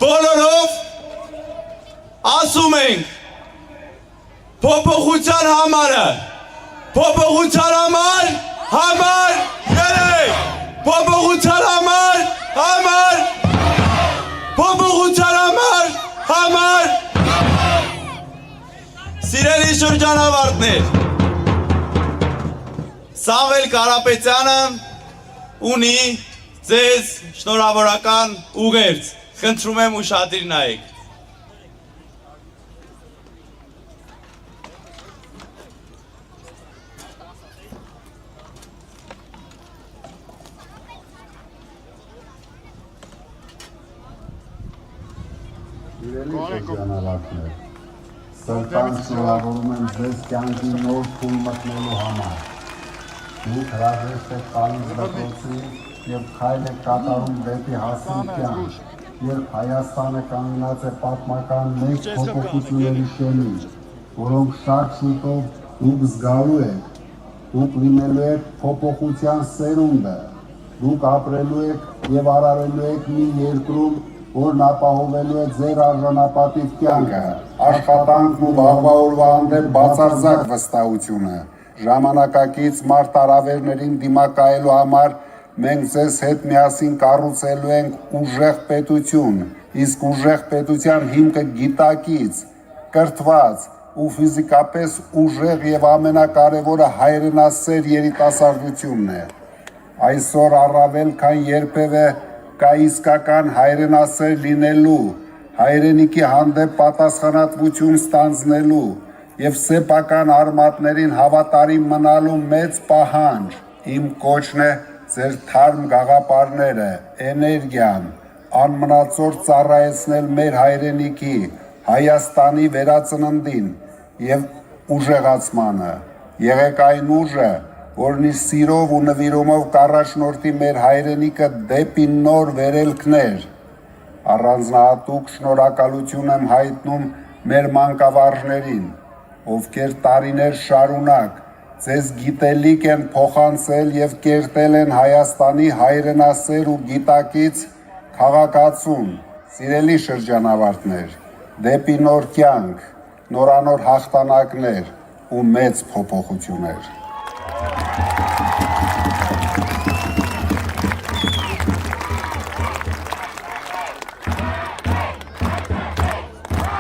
բոլորով ասում ենք փոփոխության համարը, փոփոխության համար 3, փոփոխության համար, փոփոխության համար, սիրելի շրջանավարտներ, Սամվել Կարապետյանը ունի ձեզ շնորհավորական ուղերձ, խնդրում եմ ուշադիր նայեք։ Սիրելի շրջանավարտներ, սրտան շնորհավորում եմ ձեզ կյանքի նոր փուլ մտնելու համար։ Դուք հրաժեշտ եք տալիս դպրոցի և քայլ եք կատարում դեպի հասուն կյանք, երբ Հայաստանը կանգնած է պատմական մեծ փոփոխությունների շեմին, որոնք շատ շուտով դուք զգալու եք, դուք լինելու եք փոփոխության սերունդը, դուք ապրելու եք և արարելու եք մի երկրում, որն ապահովելու է ձեր արժանապատիվ կյանքը, աշխատանքն ու վաղվա օրվա հանդեպ բացարձակ վստահությունը։ Ժամանակակից մարտահրավերներին դիմակայելու համար մենք ձեզ հետ միասին կառուցելու ենք ուժեղ պետություն, իսկ ուժեղ պետության հիմքը գիտակից, կրթված ու ֆիզիկապես ուժեղ և ամենակարևորը հայրենասեր երիտասարդությունն է։ Այսօր առավել քան երբևէ կա իսկական հայրենասեր լինելու, հայրենիքի հանդեպ պատասխանատվություն ստանձնելու և սեփական արմատներին հավատարիմ մնալու մեծ պահանջ։ Իմ կոչն է ձեր թարմ գաղափարները, էներգիան, անմնացորդ ծառայեցնել մեր հայրենիքի, Հայաստանի վերածննդին և ուժեղացմանը։ Եղեք այն ուժը, որն իր սիրով ու նվիրումով կառաջնորդի մեր հայրենիքը դեպի նոր վերելքներ։ Առանձնահատուկ շնորհակալություն եմ հայտնում մեր մանկավարժներին, ովքեր տարիներ շարունակ ձեզ գիտելիք են փոխանցել և կերտել են Հայաստանի հայրենասեր ու գիտակից քաղաքացուն։ Սիրելի շրջանավարտներ, դեպի նոր կյանք, նորանոր հաղթանակներ ու մեծ փոփոխություններ։